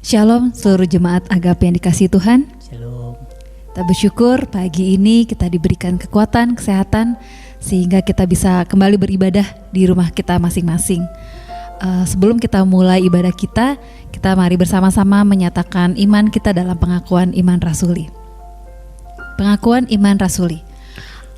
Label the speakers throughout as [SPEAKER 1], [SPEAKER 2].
[SPEAKER 1] Shalom seluruh jemaat Agape yang dikasihi Tuhan.
[SPEAKER 2] Shalom.
[SPEAKER 1] Kita bersyukur pagi ini kita diberikan kekuatan, kesehatan sehingga kita bisa kembali beribadah di rumah kita masing-masing. Sebelum kita mulai ibadah kita mari bersama-sama menyatakan iman kita dalam pengakuan iman rasuli. Pengakuan iman rasuli.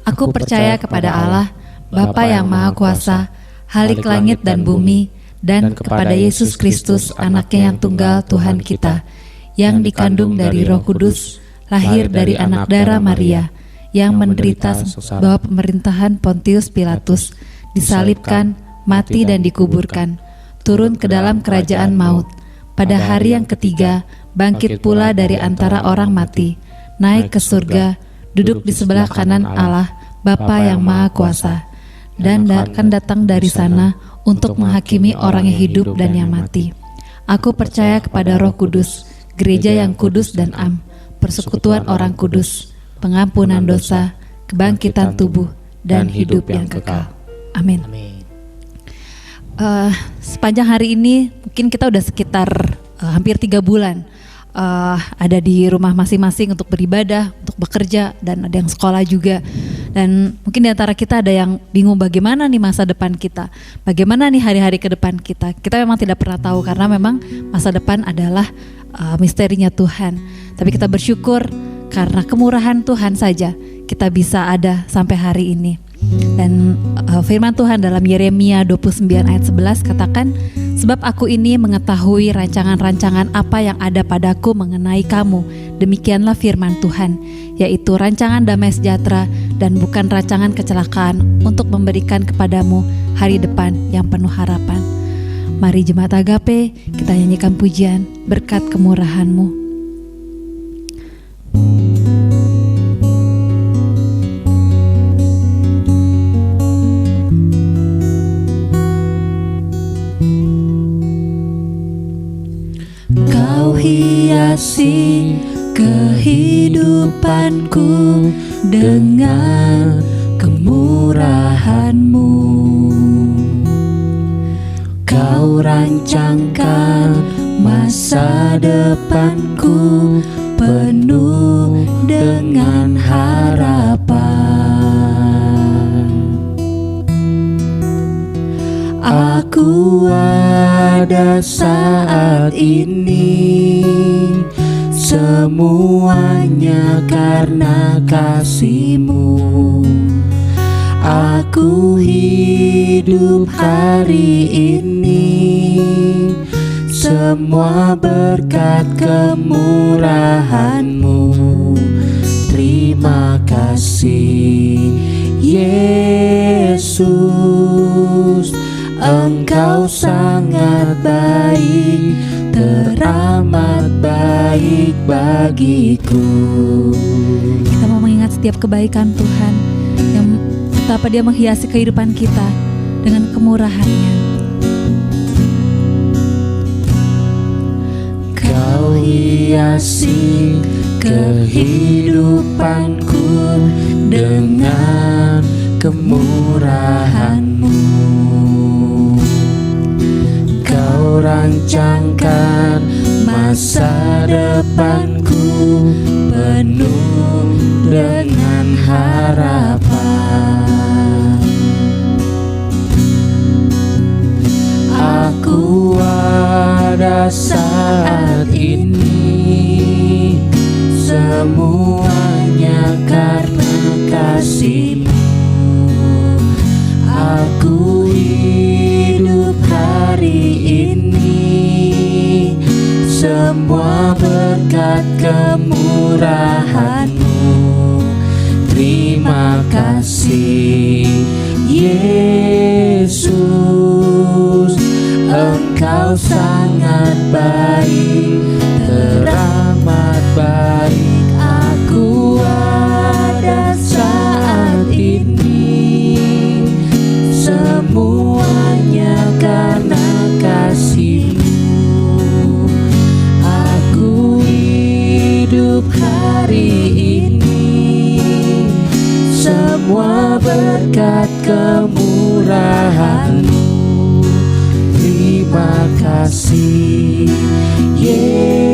[SPEAKER 1] Aku percaya kepada Allah, Bapa yang Maha Kuasa, Halik langit dan bumi, dan kepada Yesus Kristus, Anaknya yang tunggal Tuhan kita, yang dikandung dari Roh Kudus, lahir dari anak darah Maria, yang menderita bawah pemerintahan Pontius Pilatus, disalibkan, mati dan dikuburkan, turun ke dalam kerajaan maut, pada hari yang ketiga bangkit pula dari antara orang mati, naik ke surga, duduk di sebelah kanan Allah, Bapa yang Maha Kuasa, dan akan datang dari sana untuk menghakimi orang yang hidup dan yang mati. Aku percaya kepada Roh Kudus, gereja yang kudus dan am, persekutuan orang kudus, pengampunan dosa, kebangkitan tubuh, dan hidup yang kekal. Amin. Sepanjang hari ini mungkin kita udah sekitar hampir 3 bulan ada di rumah masing-masing untuk beribadah, untuk bekerja, dan ada yang sekolah juga. Dan mungkin di antara kita ada yang bingung bagaimana nih masa depan kita, bagaimana nih hari-hari ke depan kita. Kita memang tidak pernah tahu karena memang masa depan adalah misterinya Tuhan. Tapi kita bersyukur karena kemurahan Tuhan saja kita bisa ada sampai hari ini. Dan firman Tuhan dalam Yeremia 29 ayat 11 katakan, sebab aku ini mengetahui rancangan-rancangan apa yang ada padaku mengenai kamu, demikianlah firman Tuhan, yaitu rancangan damai sejahtera dan bukan rancangan kecelakaan, untuk memberikan kepadamu hari depan yang penuh harapan. Mari jemaat Agape, kita nyanyikan pujian berkat kemurahan-Mu. Hiasi kehidupanku dengan kemurahan-Mu. Kau rancangkan masa depanku penuh dengan harapan. Aku ada saat ini, semuanya karena kasih-Mu. Aku hidup hari ini, semua berkat kemurahan-Mu. Terima kasih Yesus, Engkau sangat baik, teramat baik bagiku. Kita mau mengingat setiap kebaikan Tuhan, yang betapa Dia menghiasi kehidupan kita dengan kemurahan-Nya. Kau hiasi kehidupanku dengan kemurahan-Mu. Kau rancangkan masa depanku penuh dengan harapan. Aku ada saat ini, semuanya karena kasih-Mu. Aku hidup hari ini, semua berkat kemurahan-Mu. Terima kasih Yesus, Engkau sangat baik, teramat baik. Aku ada saat ini, semuanya karena kasih-Mu. Aku hidup hari ini, semua berkat kemurahan-Mu. Terima kasih Yesus.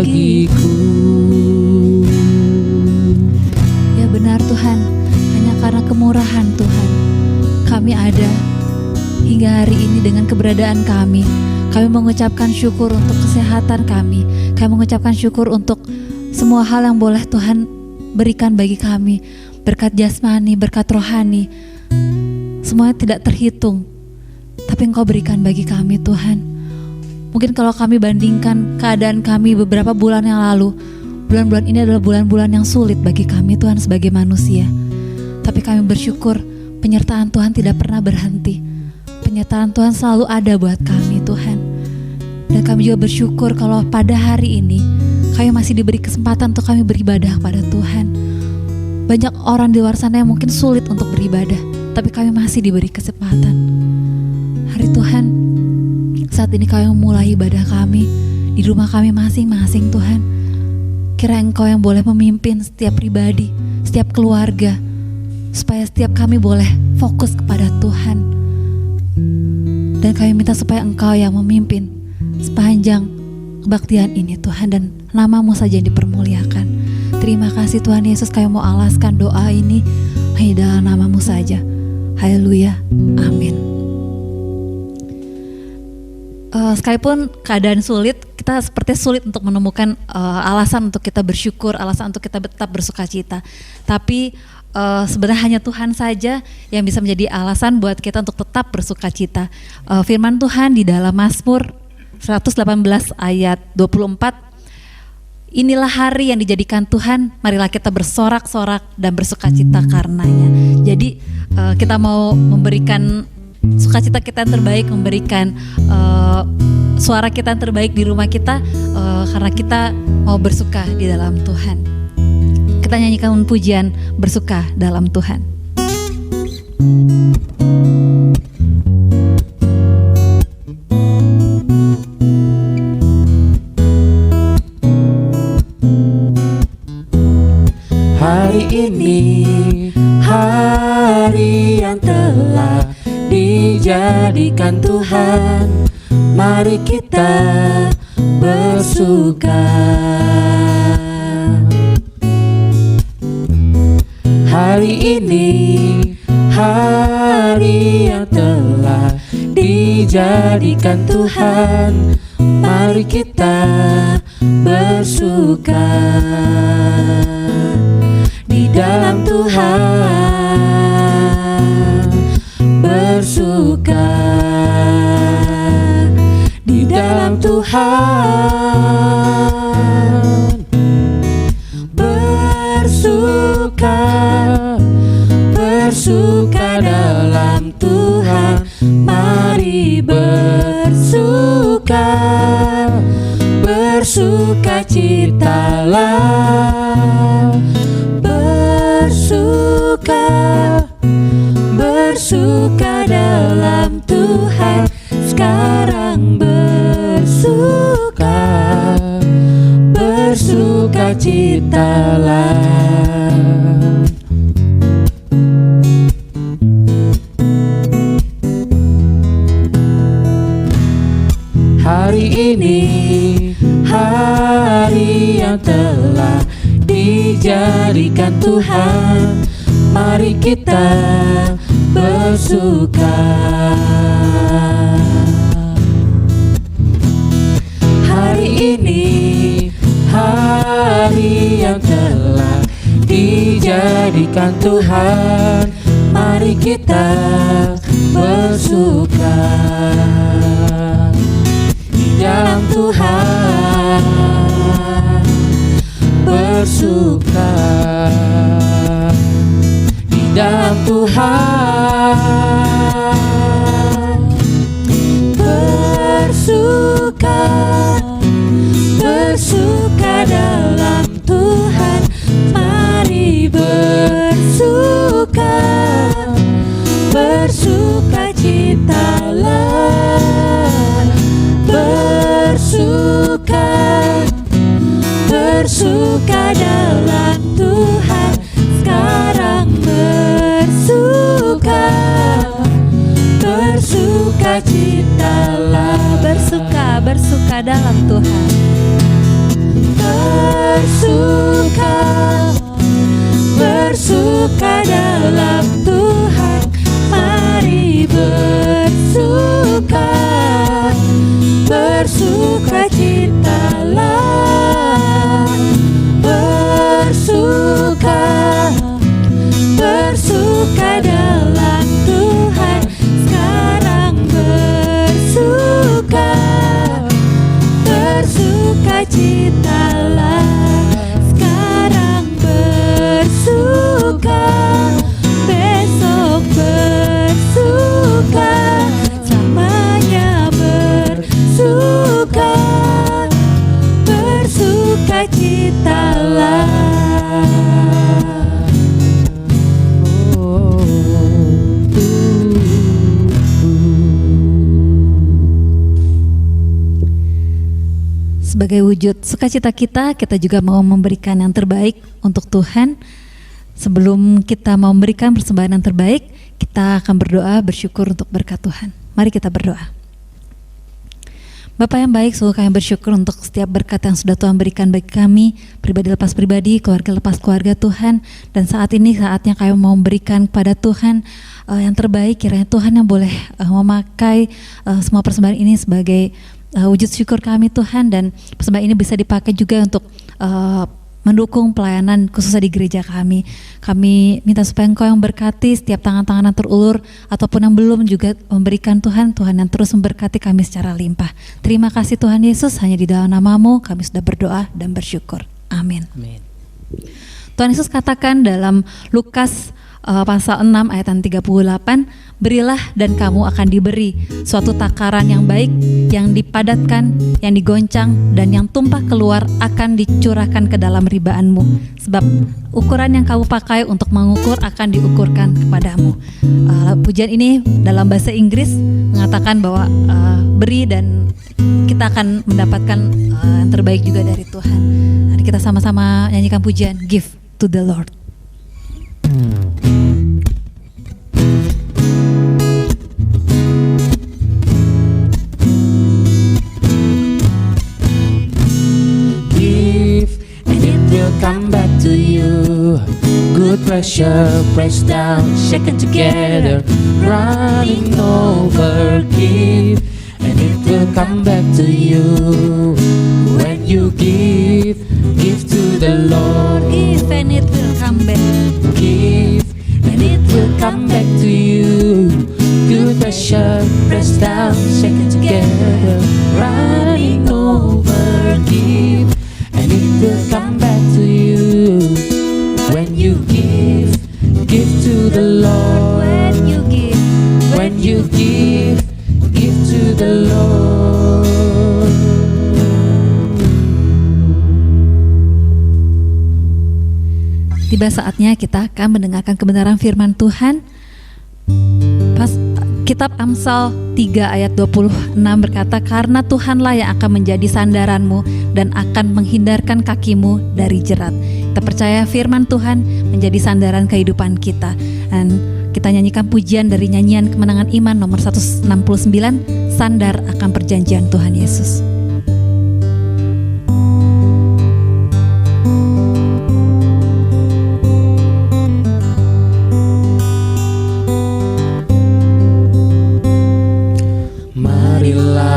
[SPEAKER 2] bagiku.
[SPEAKER 1] Ya benar Tuhan, hanya karena kemurahan Tuhan kami ada hingga hari ini dengan keberadaan kami. Kami mengucapkan syukur untuk kesehatan kami. Kami mengucapkan syukur untuk semua hal yang boleh Tuhan berikan bagi kami. Berkat jasmani, berkat rohani, semuanya tidak terhitung, tapi Engkau berikan bagi kami Tuhan. Mungkin kalau kami bandingkan keadaan kami beberapa bulan yang lalu, bulan-bulan ini adalah bulan-bulan yang sulit bagi kami Tuhan sebagai manusia. Tapi kami bersyukur penyertaan Tuhan tidak pernah berhenti. Penyertaan Tuhan selalu ada buat kami Tuhan. Dan kami juga bersyukur kalau pada hari ini kami masih diberi kesempatan untuk kami beribadah kepada Tuhan. Banyak orang di luar sana yang mungkin sulit untuk beribadah, tapi kami masih diberi kesempatan. Hari Tuhan, saat ini kami memulai ibadah kami di rumah kami masing-masing Tuhan. Kira Engkau yang boleh memimpin setiap pribadi, setiap keluarga, supaya setiap kami boleh fokus kepada Tuhan. Dan kami minta supaya Engkau yang memimpin sepanjang kebaktian ini Tuhan, dan nama-Mu saja yang dipermuliakan. Terima kasih Tuhan Yesus, kami mau alaskan doa ini hanya dalam nama-Mu saja. Haleluya, amin. Sekalipun keadaan sulit, kita seperti sulit untuk menemukan alasan untuk kita bersyukur, alasan untuk kita tetap bersukacita. Tapi sebenarnya hanya Tuhan saja yang bisa menjadi alasan buat kita untuk tetap bersukacita. Firman Tuhan di dalam Mazmur 118 ayat 24, inilah hari yang dijadikan Tuhan, marilah kita bersorak-sorak dan bersukacita karenanya. Jadi kita mau memberikan sukacita kita yang terbaik, memberikan suara kita yang terbaik di rumah kita, karena kita mau bersuka di dalam Tuhan. Kita nyanyikan pujian bersuka dalam Tuhan.
[SPEAKER 2] Hari ini hari yang telah dijadikan Tuhan, mari kita bersuka. Hari ini hari yang telah dijadikan Tuhan, mari kita bersuka. Di dalam Tuhan bersuka, di dalam Tuhan bersuka, bersuka dalam Tuhan, mari bersuka, bersukacitalah. Bersuka, bersuka dalam Tuhan, sekarang bersuka, bersukacitalah. Hari ini hari yang telah dijadikan Tuhan, mari kita bersuka. Hari ini hari yang telah dijadikan Tuhan, mari kita bersuka. Di dalam Tuhan bersuka, di dalam Tuhan bersuka, bersuka dalam Tuhan, mari bersuka, bersukacitalah. Bersuka, bersuka dalam Tuhan, sekarang bersuka, bersukacitalah.
[SPEAKER 1] Bersuka, bersuka dalam Tuhan.
[SPEAKER 2] bersuka, bersuka dalam Tuhan. Mari bersuka, bersukacitalah, bersuka, bersuka dalam Tuhan. Sekarang bersuka, bersukacitalah. Sekarang bersuka, besok bersuka, selamanya bersuka, bersukacitalah.
[SPEAKER 1] Sebagai wujud sukacita kita, kita juga mau memberikan yang terbaik untuk Tuhan. Sebelum kita mau memberikan persembahan yang terbaik, kita akan berdoa bersyukur untuk berkat Tuhan. Mari kita berdoa. Bapa yang baik, sungguh kami bersyukur untuk setiap berkat yang sudah Tuhan berikan bagi kami, pribadi lepas pribadi, keluarga lepas keluarga Tuhan. Dan saat ini saatnya kami mau memberikan kepada Tuhan yang terbaik. Kiranya Tuhan yang boleh memakai semua persembahan ini sebagai wujud syukur kami Tuhan, dan persembahan ini bisa dipakai juga untuk mendukung pelayanan khususnya di gereja kami. Kami minta supaya Engkau yang berkati setiap tangan-tangan yang terulur ataupun yang belum juga memberikan Tuhan yang terus memberkati kami secara limpah. Terima kasih Tuhan Yesus, hanya di dalam nama-Mu kami sudah berdoa dan bersyukur. Amin. Tuhan Yesus katakan dalam Lukas pasal 6 ayat 38, berilah dan kamu akan diberi, suatu takaran yang baik, yang dipadatkan, yang digoncang, dan yang tumpah keluar akan dicurahkan ke dalam ribaanmu. Sebab ukuran yang kamu pakai untuk mengukur akan diukurkan kepadamu. Pujian ini dalam bahasa Inggris mengatakan bahwa beri dan kita akan mendapatkan yang terbaik juga dari Tuhan. Mari kita sama-sama nyanyikan pujian Give to the Lord.
[SPEAKER 3] Come back to you. Good pressure, pressed down, shaken together, running over. Give, and it will come back to you. When you give, give to the Lord.
[SPEAKER 1] Give and it will come back.
[SPEAKER 3] Give, and it will come back to you. Good pressure, pressed down, shaken together, running over. Give, and it will come back to you. When you give, give to the Lord.
[SPEAKER 1] When you give,
[SPEAKER 3] when you give, give to the Lord.
[SPEAKER 1] tiba saatnya kita akan mendengarkan kebenaran firman Tuhan. Kitab Amsal 3 ayat 26 berkata, karena Tuhanlah yang akan menjadi sandaranmu dan akan menghindarkan kakimu dari jerat. Kita percaya firman Tuhan menjadi sandaran kehidupan kita. Dan kita nyanyikan pujian dari nyanyian Kemenangan Iman nomor 169, Sandar akan perjanjian Tuhan Yesus.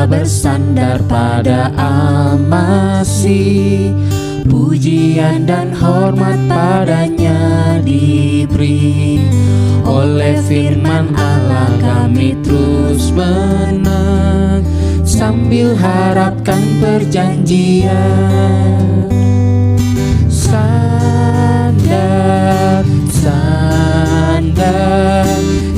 [SPEAKER 3] Bersandar pada Al-Masih, pujian dan hormat padanya diberi. Oleh firman Allah kami terus menang, sambil harapkan perjanjian. Sandar, sandar,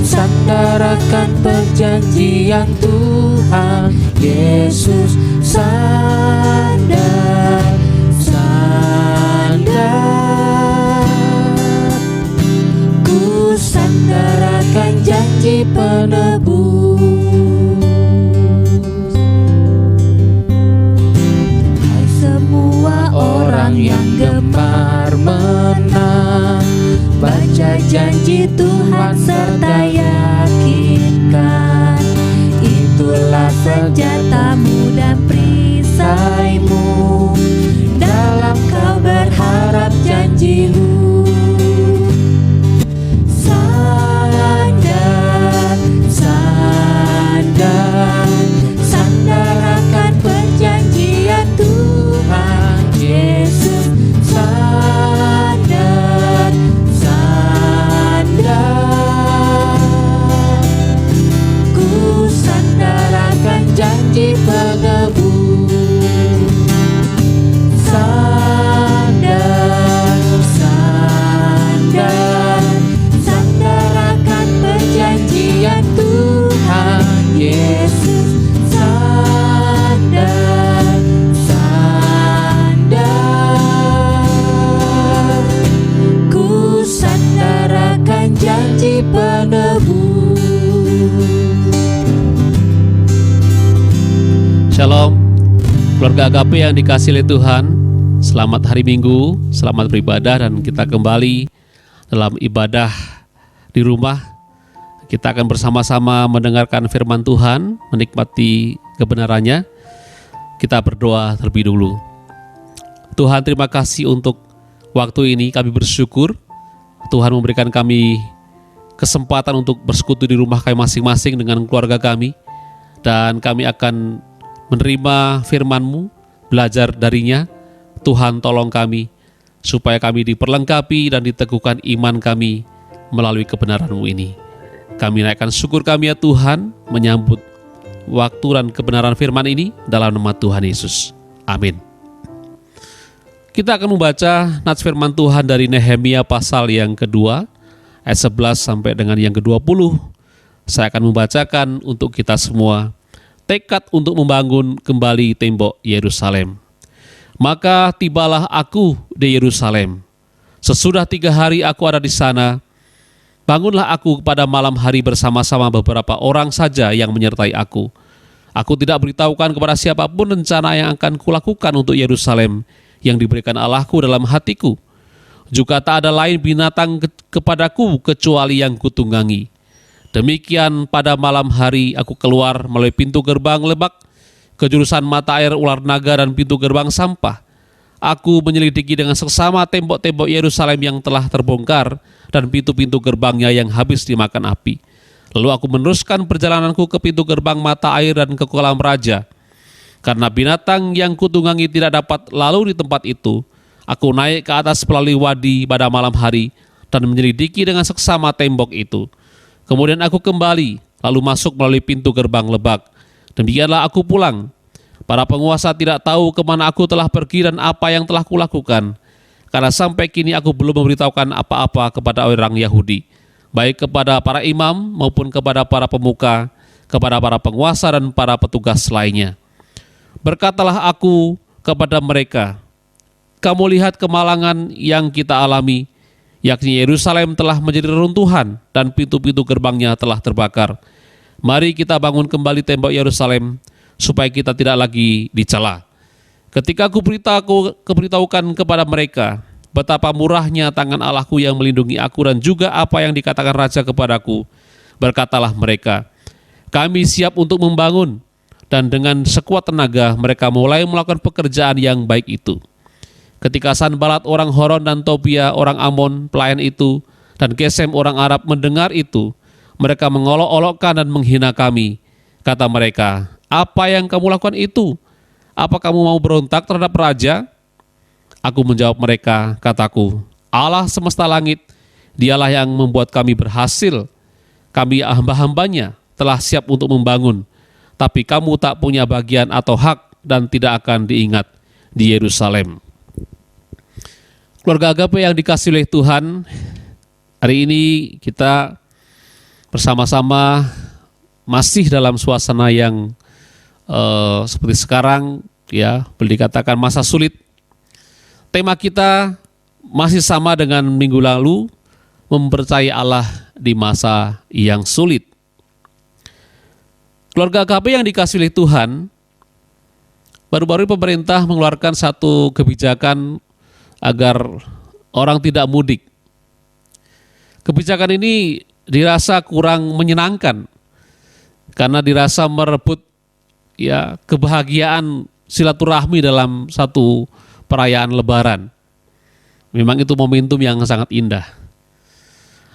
[SPEAKER 3] sandar akan perjanjian Tuhan Yesus. Sandar, sandar, ku sandar akan janji penebus. Hai semua orang yang gemar menang, baca janji Tuhan serta yakinkan, itulah senjatamu dan perisai penebus. Sandar, sandar, sandar akan perjanjian Tuhan Yesus. Sandar, sandar, ku sandar akan janji penebus.
[SPEAKER 4] Shalom, keluarga Agape yang dikasihi oleh Tuhan. Selamat hari Minggu, selamat beribadah, dan kita kembali dalam ibadah di rumah. Kita akan bersama-sama mendengarkan firman Tuhan, menikmati kebenarannya. Kita berdoa terlebih dulu. Tuhan, terima kasih untuk waktu ini. Kami bersyukur Tuhan memberikan kami kesempatan untuk bersekutu di rumah kami masing-masing dengan keluarga kami. Dan kami akan menerima firman-Mu, belajar darinya. Tuhan, tolong kami supaya kami diperlengkapi dan diteguhkan iman kami melalui kebenaran-Mu ini. Kami naikkan syukur kami ya Tuhan, menyambut waktu dan kebenaran firman ini dalam nama Tuhan Yesus. Amin. Kita akan membaca nats firman Tuhan dari Nehemia pasal yang kedua, ayat 11 sampai dengan yang ke-20. Saya akan membacakan untuk kita semua. Tekad untuk membangun kembali tembok Yerusalem. Maka tibalah aku di Yerusalem. Sesudah 3 hari aku ada di sana, bangunlah aku pada malam hari bersama-sama beberapa orang saja yang menyertai aku. Aku tidak beritahukan kepada siapapun rencana yang akan kulakukan untuk Yerusalem yang diberikan Allahku dalam hatiku. Juga tak ada lain binatang kepadaku kecuali yang kutunggangi. Demikian pada malam hari aku keluar melalui pintu gerbang lebak ke jurusan mata air ular naga dan pintu gerbang sampah. Aku menyelidiki dengan seksama tembok-tembok Yerusalem yang telah terbongkar dan pintu-pintu gerbangnya yang habis dimakan api. Lalu aku meneruskan perjalananku ke pintu gerbang mata air dan ke kolam raja. Karena binatang yang kutunggangi tidak dapat lalu di tempat itu, aku naik ke atas melalui wadi pada malam hari dan menyelidiki dengan seksama tembok itu. Kemudian aku kembali, lalu masuk melalui pintu gerbang lebak. Demikianlah aku pulang. Para penguasa tidak tahu kemana aku telah pergi dan apa yang telah kulakukan. Karena sampai kini aku belum memberitahukan apa-apa kepada orang Yahudi, baik kepada para imam maupun kepada para pemuka, kepada para penguasa dan para petugas lainnya. Berkatalah aku kepada mereka, kamu lihat kemalangan yang kita alami, yakni Yerusalem telah menjadi reruntuhan dan pintu-pintu gerbangnya telah terbakar. Mari kita bangun kembali tembok Yerusalem supaya kita tidak lagi dicela. Ketika aku beritahukan kepada mereka betapa murahnya tangan Allahku yang melindungi aku dan juga apa yang dikatakan raja kepadaku, berkatalah mereka, kami siap untuk membangun. Dan dengan sekuat tenaga mereka mulai melakukan pekerjaan yang baik itu. Ketika Sanbalat orang Horon dan Tobia orang Amon pelayan itu dan Gesem orang Arab mendengar itu, mereka mengolok-olokkan dan menghina kami. Kata mereka, apa yang kamu lakukan itu? Apa kamu mau berontak terhadap raja? Aku menjawab mereka, kataku, Allah semesta langit, dialah yang membuat kami berhasil. Kami hamba-hambanya telah siap untuk membangun, tapi kamu tak punya bagian atau hak dan tidak akan diingat di Yerusalem. Keluarga Agape yang dikasihi oleh Tuhan, hari ini kita bersama-sama masih dalam suasana yang seperti sekarang, ya, boleh dikatakan masa sulit. Tema kita masih sama dengan minggu lalu, mempercayai Allah di masa yang sulit. Keluarga Agape yang dikasihi oleh Tuhan, baru-baru pemerintah mengeluarkan satu kebijakan agar orang tidak mudik. Kebijakan ini dirasa kurang menyenangkan karena dirasa merebut kebahagiaan silaturahmi dalam satu perayaan Lebaran. Memang itu momentum yang sangat indah.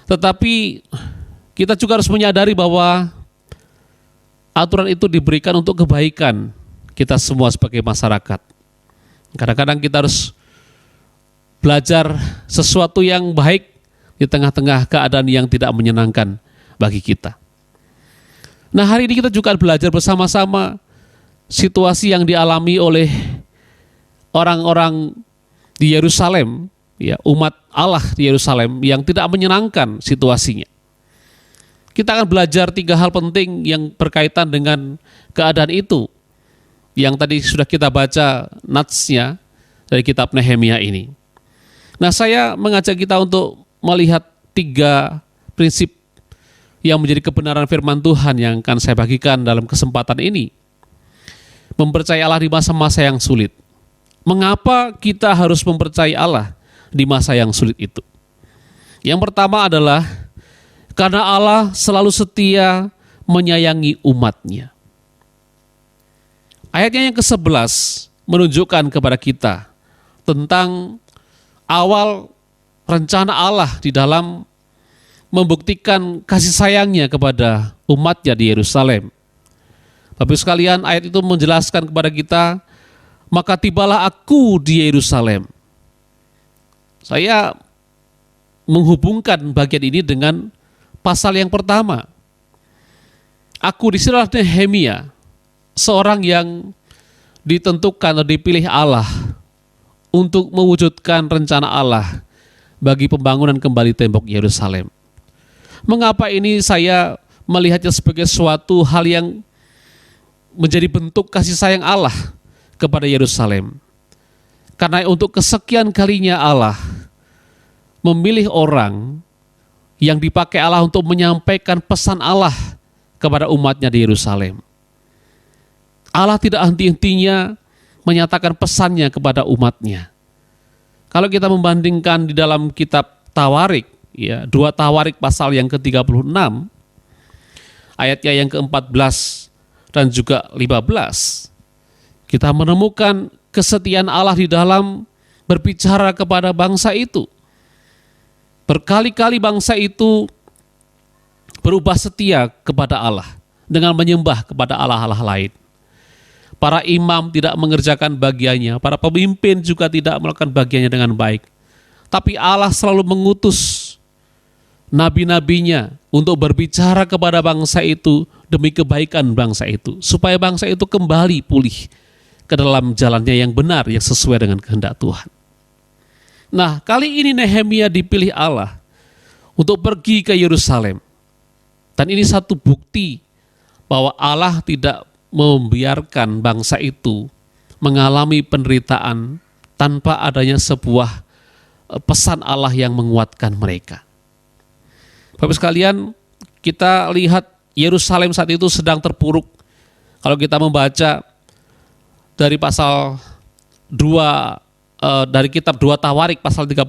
[SPEAKER 4] Tetapi kita juga harus menyadari bahwa aturan itu diberikan untuk kebaikan kita semua sebagai masyarakat. Kadang-kadang kita harus belajar sesuatu yang baik di tengah-tengah keadaan yang tidak menyenangkan bagi kita. Nah, hari ini kita juga belajar bersama-sama situasi yang dialami oleh orang-orang di Yerusalem, ya, umat Allah di Yerusalem yang tidak menyenangkan situasinya. Kita akan belajar 3 hal penting yang berkaitan dengan keadaan itu, yang tadi sudah kita baca natsnya dari kitab Nehemia ini. Nah, saya mengajak kita untuk melihat 3 prinsip yang menjadi kebenaran firman Tuhan yang akan saya bagikan dalam kesempatan ini. Mempercayai Allah di masa-masa yang sulit. Mengapa kita harus mempercayai Allah di masa yang sulit itu? Yang pertama adalah karena Allah selalu setia menyayangi umatnya. Ayatnya yang ke-11 menunjukkan kepada kita tentang awal rencana Allah di dalam membuktikan kasih sayangnya kepada umatnya di Yerusalem. Bapak sekalian, ayat itu menjelaskan kepada kita, maka tibalah aku di Yerusalem. Saya menghubungkan bagian ini dengan pasal yang pertama. Aku disinilah Nehemia, seorang yang ditentukan atau dipilih Allah untuk mewujudkan rencana Allah bagi pembangunan kembali tembok Yerusalem. Mengapa ini saya melihatnya sebagai suatu hal yang menjadi bentuk kasih sayang Allah kepada Yerusalem? Karena untuk kesekian kalinya Allah memilih orang yang dipakai Allah untuk menyampaikan pesan Allah kepada umatnya di Yerusalem. Allah tidak henti-hentinya menyatakan pesannya kepada umatnya. Kalau kita membandingkan di dalam kitab Tawarik, ya, 2 Tawarik pasal yang ke-36, ayatnya yang ke-14 dan juga 15, kita menemukan kesetiaan Allah di dalam berbicara kepada bangsa itu. Berkali-kali bangsa itu berubah setia kepada Allah dengan menyembah kepada Allah-Allah lain. Para imam tidak mengerjakan bagiannya, para pemimpin juga tidak melakukan bagiannya dengan baik. Tapi Allah selalu mengutus nabi-nabinya untuk berbicara kepada bangsa itu demi kebaikan bangsa itu, supaya bangsa itu kembali pulih ke dalam jalannya yang benar, yang sesuai dengan kehendak Tuhan. Nah, kali ini Nehemia dipilih Allah untuk pergi ke Yerusalem. Dan ini satu bukti bahwa Allah tidak membiarkan bangsa itu mengalami penderitaan tanpa adanya sebuah pesan Allah yang menguatkan mereka. Bapak sekalian, kita lihat Yerusalem saat itu sedang terpuruk. Kalau kita membaca dari pasal 2 dari kitab 2 Tawarik pasal 36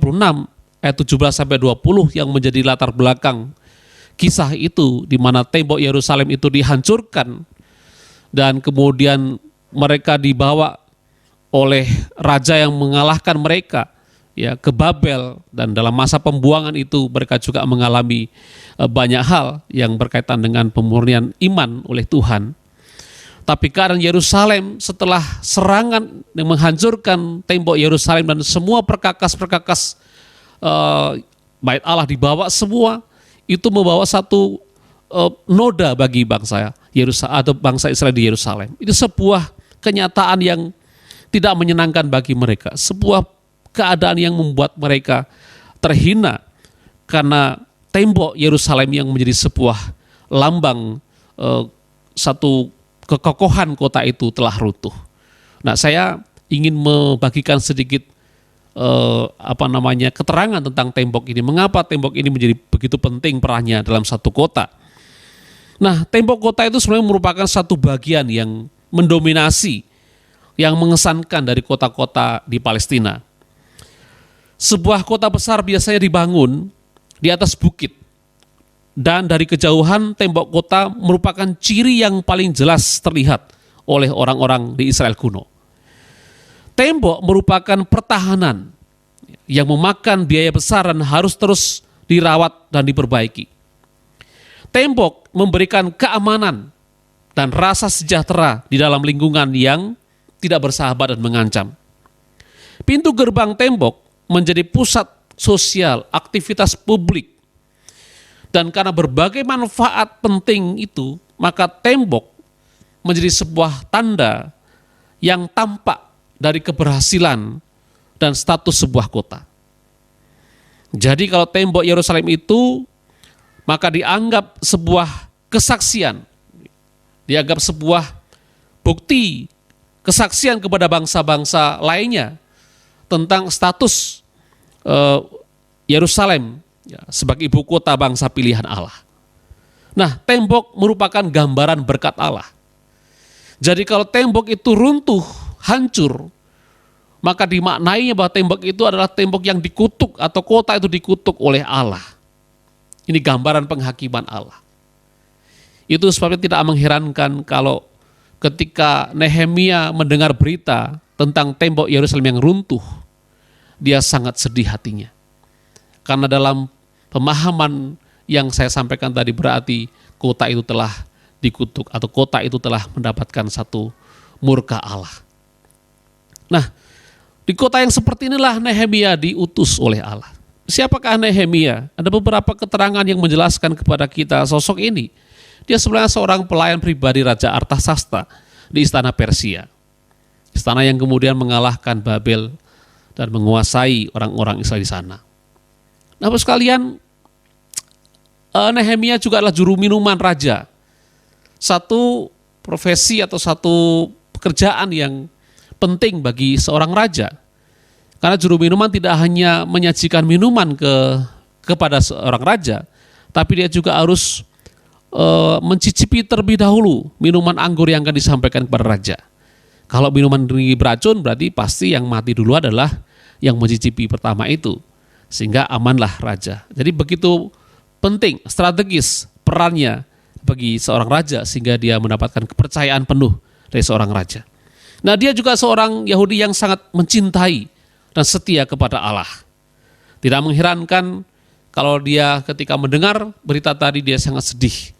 [SPEAKER 4] ayat 17 sampai 20 yang menjadi latar belakang kisah itu, di mana tembok Yerusalem itu dihancurkan dan kemudian mereka dibawa oleh raja yang mengalahkan mereka, ya, ke Babel, dan dalam masa pembuangan itu mereka juga mengalami banyak hal yang berkaitan dengan pemurnian iman oleh Tuhan. Tapi keadaan Yerusalem setelah serangan yang menghancurkan tembok Yerusalem dan semua perkakas-perkakas bait Allah dibawa semua, itu membawa satu noda bagi bangsa Yerusalem atau bangsa Israel di Yerusalem. Itu sebuah kenyataan yang tidak menyenangkan bagi mereka, sebuah keadaan yang membuat mereka terhina karena tembok Yerusalem yang menjadi sebuah lambang satu kekokohan kota itu telah runtuh. Nah, saya ingin membagikan sedikit keterangan tentang tembok ini. Mengapa tembok ini menjadi begitu penting perannya dalam satu kota? Nah, tembok kota itu sebenarnya merupakan satu bagian yang mendominasi, yang mengesankan dari kota-kota di Palestina. Sebuah kota besar biasanya dibangun di atas bukit. Dan dari kejauhan tembok kota merupakan ciri yang paling jelas terlihat oleh orang-orang di Israel kuno. Tembok merupakan pertahanan yang memakan biaya besar dan harus terus dirawat dan diperbaiki. Tembok memberikan keamanan dan rasa sejahtera di dalam lingkungan yang tidak bersahabat dan mengancam. Pintu gerbang tembok menjadi pusat sosial, aktivitas publik. Dan karena berbagai manfaat penting itu, maka tembok menjadi sebuah tanda yang tampak dari keberhasilan dan status sebuah kota. Jadi kalau tembok Yerusalem itu, maka dianggap sebuah kesaksian, dianggap sebuah bukti kesaksian kepada bangsa-bangsa lainnya tentang status Yerusalem sebagai ibu kota bangsa pilihan Allah. Nah, tembok merupakan gambaran berkat Allah. Jadi kalau tembok itu runtuh, hancur, maka dimaknainya bahwa tembok itu adalah tembok yang dikutuk atau kota itu dikutuk oleh Allah. Ini gambaran penghakiman Allah. Itu sebabnya tidak mengherankan kalau ketika Nehemia mendengar berita tentang tembok Yerusalem yang runtuh, dia sangat sedih hatinya. Karena dalam pemahaman yang saya sampaikan tadi berarti kota itu telah dikutuk atau kota itu telah mendapatkan satu murka Allah. Nah, di kota yang seperti inilah Nehemia diutus oleh Allah. Siapakah Nehemia? Ada beberapa keterangan yang menjelaskan kepada kita sosok ini. Dia sebenarnya seorang pelayan pribadi Raja Artasasta di istana Persia. Istana yang kemudian mengalahkan Babel dan menguasai orang-orang Israel di sana. Nah, Bapak sekalian, Nehemia juga adalah juru minuman raja. Satu profesi atau satu pekerjaan yang penting bagi seorang raja. Karena juru minuman tidak hanya menyajikan minuman kepada seorang raja, tapi dia juga harus mencicipi terlebih dahulu minuman anggur yang akan disampaikan kepada raja. Kalau minuman ini beracun, berarti pasti yang mati dulu adalah yang mencicipi pertama itu, sehingga amanlah raja. Jadi begitu penting, strategis perannya bagi seorang raja, sehingga dia mendapatkan kepercayaan penuh dari seorang raja. Nah, dia juga seorang Yahudi yang sangat mencintai dan setia kepada Allah. Tidak mengherankan kalau dia ketika mendengar berita tadi dia sangat sedih.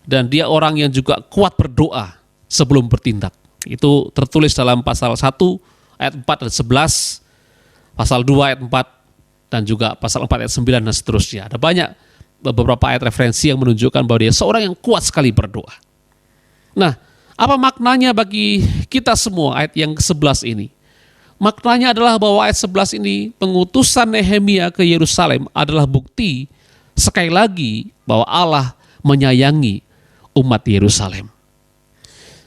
[SPEAKER 4] Dan dia orang yang juga kuat berdoa sebelum bertindak. Itu tertulis dalam pasal 1 ayat 4 dan 11, pasal 2 ayat 4 dan juga pasal 4 ayat 9 dan seterusnya. Ada banyak beberapa ayat referensi yang menunjukkan bahwa dia seorang yang kuat sekali berdoa. Nah, apa maknanya bagi kita semua ayat yang ke-11 ini? Maknanya adalah bahwa ayat 11 ini pengutusan Nehemia ke Yerusalem adalah bukti sekali lagi bahwa Allah menyayangi umat Yerusalem.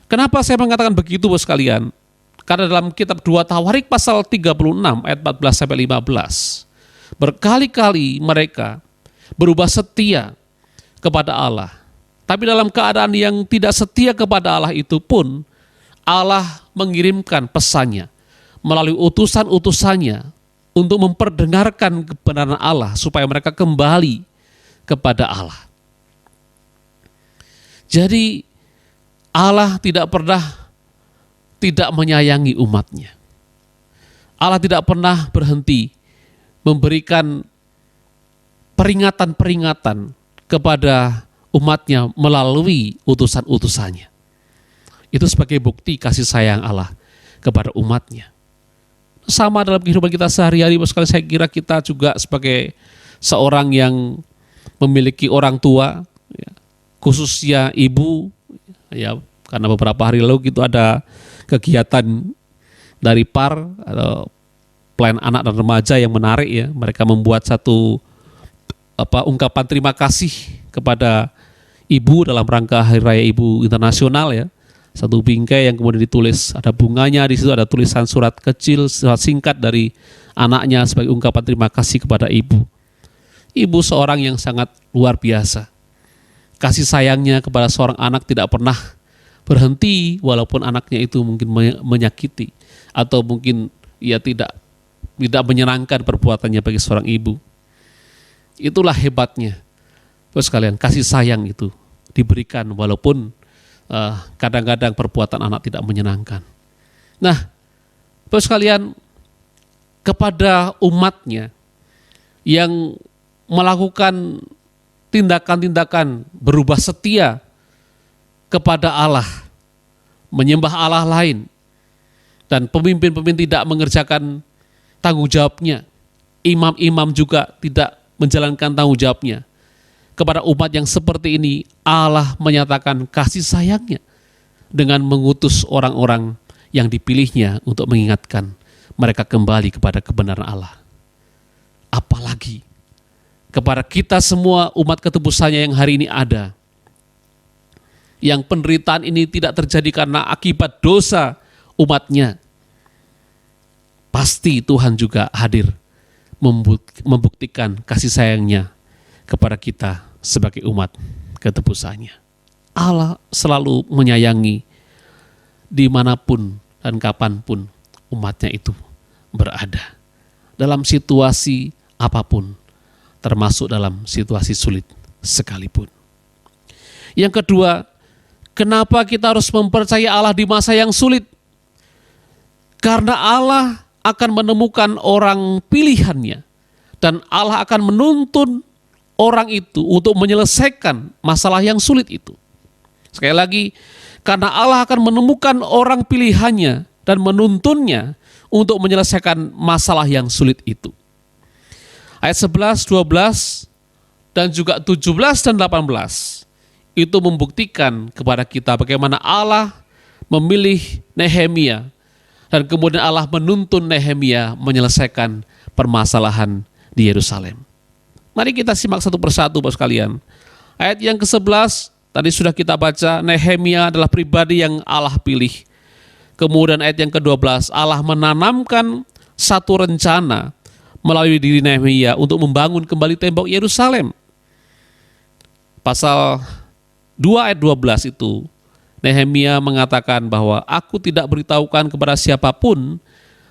[SPEAKER 4] Kenapa saya mengatakan begitu, Bos sekalian? Karena dalam kitab 2 Tawarik pasal 36 ayat 14 sampai 15, berkali-kali mereka berubah setia kepada Allah. Tapi dalam keadaan yang tidak setia kepada Allah itu pun, Allah mengirimkan pesannya melalui utusan-utusannya untuk memperdengarkan kebenaran Allah supaya mereka kembali kepada Allah. Jadi Allah tidak pernah tidak menyayangi umatnya. Allah tidak pernah berhenti memberikan peringatan-peringatan kepada umatnya melalui utusan-utusannya. Itu sebagai bukti kasih sayang Allah kepada umatnya. Sama dalam kehidupan kita sehari-hari, saya kira kita juga sebagai seorang yang memiliki orang tua, khususnya ibu, ya, karena beberapa hari lalu gitu ada kegiatan dari PAR atau Plan Anak dan Remaja yang menarik ya. Mereka membuat satu ungkapan terima kasih kepada ibu dalam rangka Hari Raya Ibu Internasional ya. Satu bingkai yang kemudian ditulis, ada bunganya, di situ ada tulisan surat kecil, surat singkat dari anaknya sebagai ungkapan terima kasih kepada ibu. Ibu seorang yang sangat luar biasa. Kasih sayangnya kepada seorang anak tidak pernah berhenti walaupun anaknya itu mungkin menyakiti atau mungkin ia tidak menyenangkan perbuatannya bagi seorang ibu. Itulah hebatnya. Terus sekalian, kasih sayang itu diberikan walaupun kadang-kadang perbuatan anak tidak menyenangkan. Nah, terus sekalian, kepada umatnya yang melakukan tindakan-tindakan berubah setia kepada Allah, menyembah Allah lain, dan pemimpin-pemimpin tidak mengerjakan tanggung jawabnya, imam-imam juga tidak menjalankan tanggung jawabnya. Kepada umat yang seperti ini, Allah menyatakan kasih sayangnya dengan mengutus orang-orang yang dipilihnya untuk mengingatkan mereka kembali kepada kebenaran Allah. Apalagi kepada kita semua umat ketebusannya yang hari ini ada, yang penderitaan ini tidak terjadi karena akibat dosa umatnya. Pasti Tuhan juga hadir membuktikan kasih sayangnya kepada kita sebagai umat ketebusannya. Allah selalu menyayangi dimanapun dan kapanpun umatnya itu berada. Dalam situasi apapun, termasuk dalam situasi sulit sekalipun. Yang kedua, kenapa kita harus mempercayai Allah di masa yang sulit? Karena Allah akan menemukan orang pilihannya dan Allah akan menuntun orang itu untuk menyelesaikan masalah yang sulit itu. Sekali lagi, karena Allah akan menemukan orang pilihannya dan menuntunnya untuk menyelesaikan masalah yang sulit itu. Ayat 11, 12, dan juga 17 dan 18 itu membuktikan kepada kita bagaimana Allah memilih Nehemia dan kemudian Allah menuntun Nehemia menyelesaikan permasalahan di Yerusalem. Mari kita simak satu persatu Bapak sekalian. Ayat yang ke-11 tadi sudah kita baca, Nehemia adalah pribadi yang Allah pilih. Kemudian ayat yang ke-12, Allah menanamkan satu rencana melalui diri Nehemia untuk membangun kembali tembok Yerusalem. Pasal 2 ayat 12 itu, Nehemia mengatakan bahwa aku tidak beritahukan kepada siapapun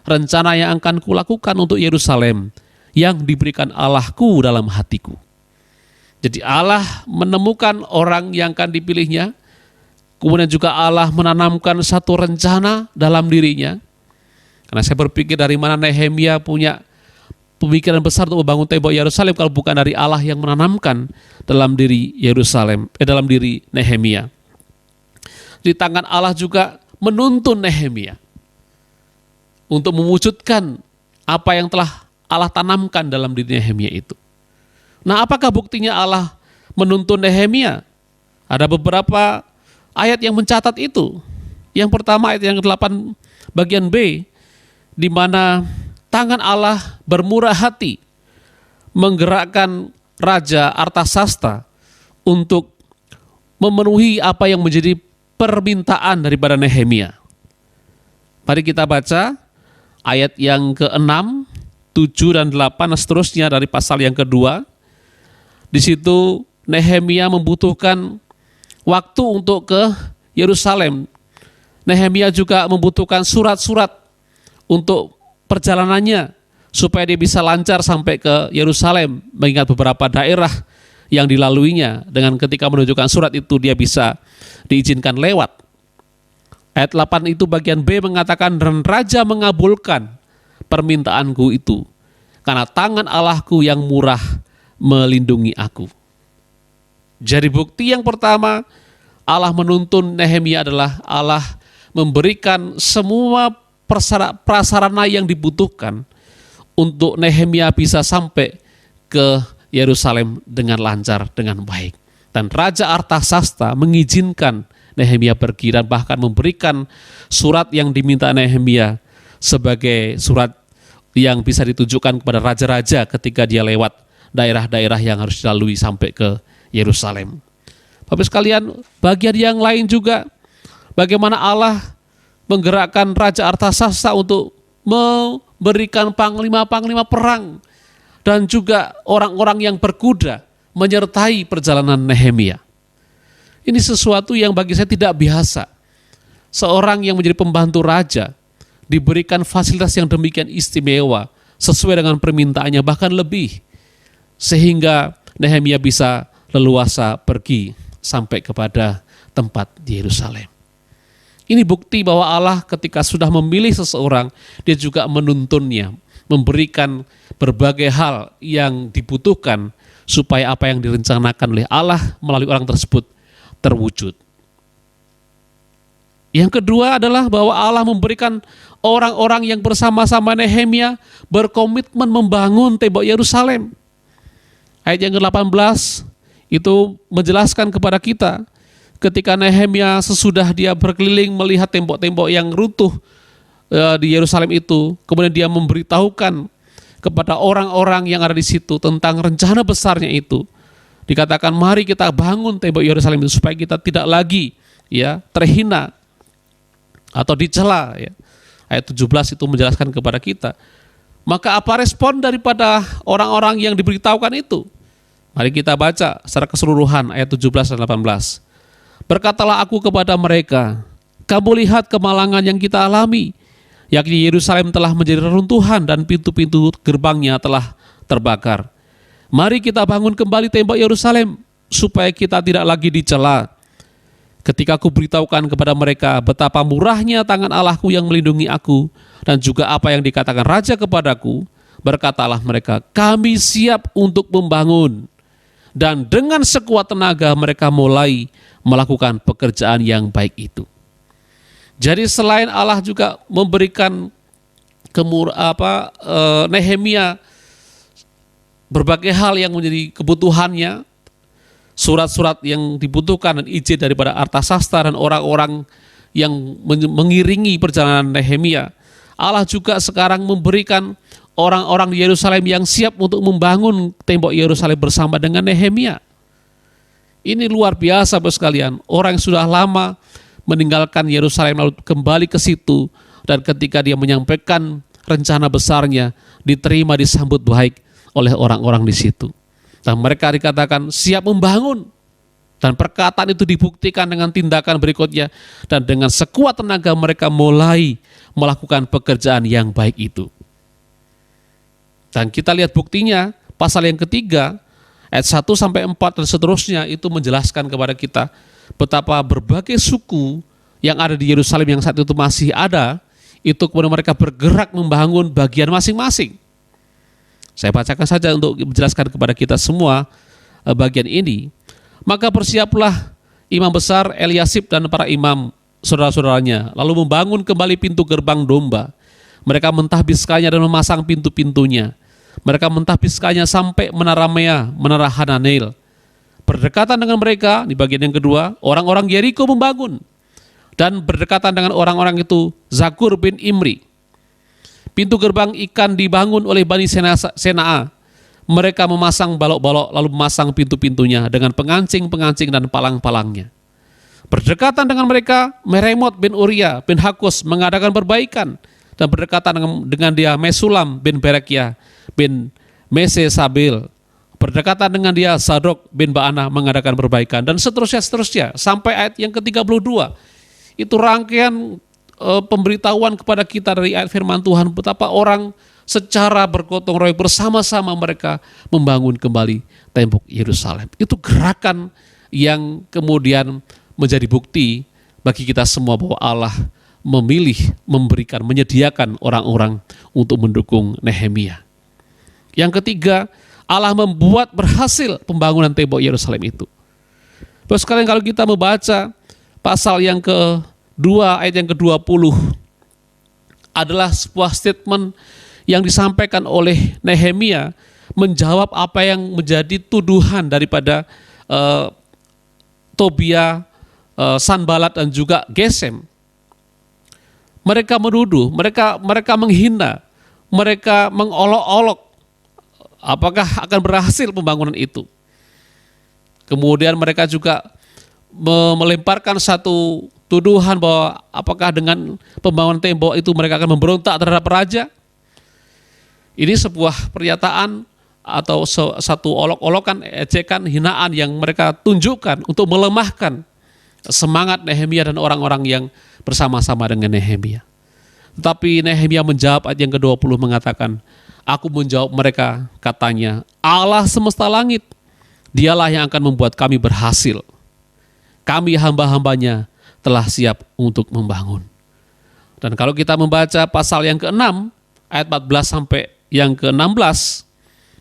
[SPEAKER 4] rencana yang akan kulakukan untuk Yerusalem yang diberikan Allahku dalam hatiku. Jadi Allah menemukan orang yang akan dipilihnya, kemudian juga Allah menanamkan satu rencana dalam dirinya. Karena saya berpikir dari mana Nehemia punya pemikiran besar untuk membangun tembok Yerusalem kalau bukan dari Allah yang menanamkan dalam diri dalam diri Nehemia. Di tangan Allah juga menuntun Nehemia untuk mewujudkan apa yang telah Allah tanamkan dalam diri Nehemia itu. Nah, apakah buktinya Allah menuntun Nehemia? Ada beberapa ayat yang mencatat itu. Yang pertama ayat yang ke-8 bagian B, di mana tangan Allah bermurah hati menggerakkan Raja Artasasta untuk memenuhi apa yang menjadi permintaan daripada Nehemia. Mari kita baca ayat yang ke-6, 7 dan 8 dan seterusnya dari pasal yang kedua. Di situ Nehemia membutuhkan waktu untuk ke Yerusalem. Nehemia juga membutuhkan surat-surat untuk perjalanannya supaya dia bisa lancar sampai ke Yerusalem, mengingat beberapa daerah yang dilaluinya, dengan ketika menunjukkan surat itu dia bisa diizinkan lewat. Ayat 8 itu bagian B mengatakan, dan Raja mengabulkan permintaanku itu, karena tangan Allahku yang murah melindungi aku. Jadi bukti yang pertama, Allah menuntun Nehemia adalah Allah memberikan semua prasarana yang dibutuhkan untuk Nehemia bisa sampai ke Yerusalem dengan lancar, dengan baik. Dan Raja Artasasta mengizinkan Nehemia pergi dan bahkan memberikan surat yang diminta Nehemia sebagai surat yang bisa ditujukan kepada raja-raja ketika dia lewat daerah-daerah yang harus dilalui sampai ke Yerusalem. Bapak sekalian, bagian yang lain juga bagaimana Allah menggerakkan Raja Artasasta untuk memberikan panglima-panglima perang dan juga orang-orang yang berkuda menyertai perjalanan Nehemia. Ini sesuatu yang bagi saya tidak biasa. Seorang yang menjadi pembantu raja diberikan fasilitas yang demikian istimewa sesuai dengan permintaannya, bahkan lebih, sehingga Nehemia bisa leluasa pergi sampai kepada tempat di Yerusalem. Ini bukti bahwa Allah ketika sudah memilih seseorang, dia juga menuntunnya, memberikan berbagai hal yang dibutuhkan supaya apa yang direncanakan oleh Allah melalui orang tersebut terwujud. Yang kedua adalah bahwa Allah memberikan orang-orang yang bersama-sama Nehemia berkomitmen membangun tembok Yerusalem. Ayat yang ke-18 itu menjelaskan kepada kita, ketika Nehemia sesudah dia berkeliling melihat tembok-tembok yang runtuh di Yerusalem itu, kemudian dia memberitahukan kepada orang-orang yang ada di situ tentang rencana besarnya itu. Dikatakan, mari kita bangun tembok Yerusalem itu supaya kita tidak lagi ya terhina atau dicela ya. Ayat 17 itu menjelaskan kepada kita. Maka apa respon daripada orang-orang yang diberitahukan itu? Mari kita baca secara keseluruhan ayat 17 dan 18. Berkatalah aku kepada mereka, kamu lihat kemalangan yang kita alami, yakni Yerusalem telah menjadi reruntuhan dan pintu-pintu gerbangnya telah terbakar. Mari kita bangun kembali tembok Yerusalem supaya kita tidak lagi dicela. Ketika aku beritahukan kepada mereka betapa murahnya tangan Allahku yang melindungi aku dan juga apa yang dikatakan Raja kepadaku, berkatalah mereka, kami siap untuk membangun. Dan dengan sekuat tenaga mereka mulai melakukan pekerjaan yang baik itu. Jadi selain Allah juga memberikan Nehemia berbagai hal yang menjadi kebutuhannya, surat-surat yang dibutuhkan dan izin daripada Artasasta dan orang-orang yang mengiringi perjalanan Nehemia. Allah juga sekarang memberikan orang-orang di Yerusalem yang siap untuk membangun tembok Yerusalem bersama dengan Nehemia. Ini luar biasa Bapak sekalian, orang yang sudah lama meninggalkan Yerusalem lalu kembali ke situ, dan ketika dia menyampaikan rencana besarnya, diterima disambut baik oleh orang-orang di situ. Dan mereka dikatakan siap membangun. Dan perkataan itu dibuktikan dengan tindakan berikutnya. Dan dengan sekuat tenaga mereka mulai melakukan pekerjaan yang baik itu. Dan kita lihat buktinya, pasal yang ketiga, ayat 1-4 dan seterusnya itu menjelaskan kepada kita betapa berbagai suku yang ada di Yerusalem yang saat itu masih ada, itu kemudian mereka bergerak membangun bagian masing-masing. Saya bacakan saja untuk menjelaskan kepada kita semua bagian ini. Maka bersiaplah imam besar Eliasib dan para imam saudara-saudaranya, lalu membangun kembali pintu gerbang domba. Mereka mentahbiskannya dan memasang pintu-pintunya. Mereka mentahbiskannya sampai menara Mea, menara Hananel. Berdekatan dengan mereka, di bagian yang kedua, orang-orang Yeriko membangun. Dan berdekatan dengan orang-orang itu, Zakur bin Imri. Pintu gerbang ikan dibangun oleh Bani Sena'a. Mereka memasang balok-balok lalu memasang pintu-pintunya dengan pengancing-pengancing dan palang-palangnya. Berdekatan dengan mereka, Meremot bin Uria bin Hakus mengadakan perbaikan. Dan berdekatan dengan dia Mesulam bin Berekia bin Mesesabil. Berdekatan dengan dia Zadok bin Baana mengadakan perbaikan. Dan seterusnya sampai ayat yang ke-32. Itu rangkaian pemberitahuan kepada kita dari ayat firman Tuhan betapa orang secara bergotong royong bersama-sama mereka membangun kembali tembok Yerusalem. Itu gerakan yang kemudian menjadi bukti bagi kita semua bahwa Allah memilih, memberikan, menyediakan orang-orang untuk mendukung Nehemia. Yang ketiga, Allah membuat berhasil pembangunan tembok Yerusalem itu. Terus sekalian kalau kita membaca pasal yang kedua ayat yang ke-20 adalah sebuah statement yang disampaikan oleh Nehemia menjawab apa yang menjadi tuduhan daripada Tobia, Sanbalat dan juga Gesem. Mereka menuduh, mereka menghina, mereka mengolok-olok apakah akan berhasil pembangunan itu. Kemudian mereka juga melemparkan satu tuduhan bahwa apakah dengan pembangunan tembok itu mereka akan memberontak terhadap raja. Ini sebuah pernyataan atau satu olok-olokan, ejekan, hinaan yang mereka tunjukkan untuk melemahkan semangat Nehemia dan orang-orang yang bersama-sama dengan Nehemia. Tetapi Nehemia menjawab ayat yang ke-20 mengatakan, aku menjawab mereka, katanya, Allah semesta langit, dialah yang akan membuat kami berhasil. Kami hamba-hambanya telah siap untuk membangun. Dan kalau kita membaca pasal yang ke-6, ayat 14 sampai yang ke-16,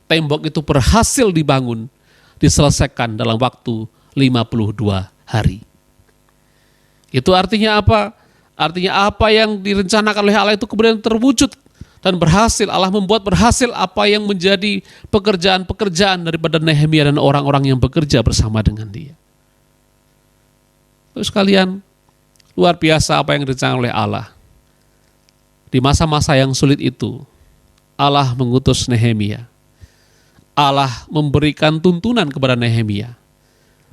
[SPEAKER 4] tembok itu berhasil dibangun, diselesaikan dalam waktu 52 hari. Itu artinya apa? Artinya apa yang direncanakan oleh Allah itu kemudian terwujud dan berhasil. Allah membuat berhasil apa yang menjadi pekerjaan-pekerjaan daripada Nehemia dan orang-orang yang bekerja bersama dengan dia. Terus sekalian, luar biasa apa yang direncanakan oleh Allah. Di masa-masa yang sulit itu, Allah mengutus Nehemia. Allah memberikan tuntunan kepada Nehemia.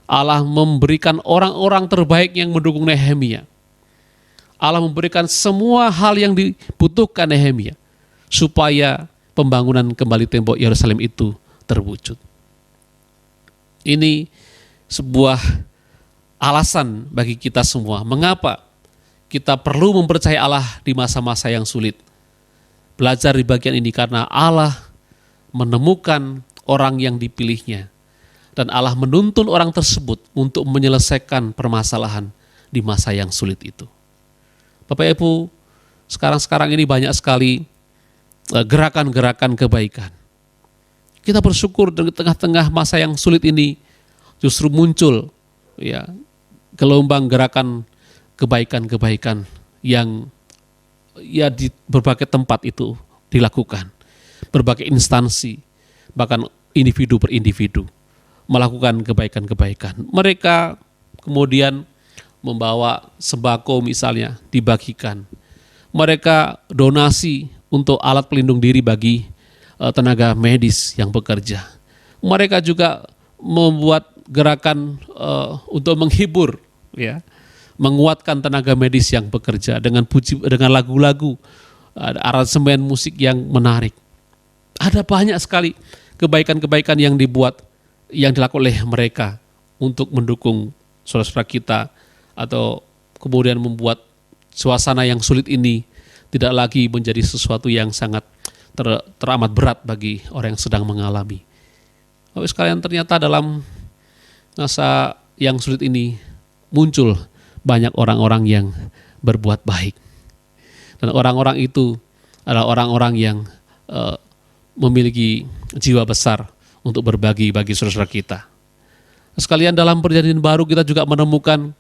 [SPEAKER 4] Allah memberikan orang-orang terbaik yang mendukung Nehemia. Allah memberikan semua hal yang dibutuhkan Nehemia supaya pembangunan kembali tembok Yerusalem itu terwujud. Ini sebuah alasan bagi kita semua mengapa kita perlu mempercayai Allah di masa-masa yang sulit. Belajar di bagian ini karena Allah menemukan orang yang dipilihnya dan Allah menuntun orang tersebut untuk menyelesaikan permasalahan di masa yang sulit itu. Bapak Ibu, sekarang ini banyak sekali gerakan-gerakan kebaikan. Kita bersyukur di tengah-tengah masa yang sulit ini justru muncul ya gelombang gerakan kebaikan-kebaikan yang ya di berbagai tempat itu dilakukan. Berbagai instansi, bahkan individu per individu melakukan kebaikan-kebaikan. Mereka kemudian membawa sembako misalnya dibagikan. Mereka donasi untuk alat pelindung diri bagi tenaga medis yang bekerja. Mereka juga membuat gerakan untuk menghibur, ya, menguatkan tenaga medis yang bekerja dengan lagu-lagu, aransemen musik yang menarik. Ada banyak sekali kebaikan-kebaikan yang dilakukan oleh mereka untuk mendukung saudara-saudara kita atau kemudian membuat suasana yang sulit ini tidak lagi menjadi sesuatu yang sangat teramat berat bagi orang yang sedang mengalami. Bapak sekalian, ternyata dalam masa yang sulit ini muncul banyak orang-orang yang berbuat baik. Dan orang-orang itu adalah orang-orang yang memiliki jiwa besar untuk berbagi bagi saudara-saudara kita. Sekalian, dalam perjanjian baru kita juga menemukan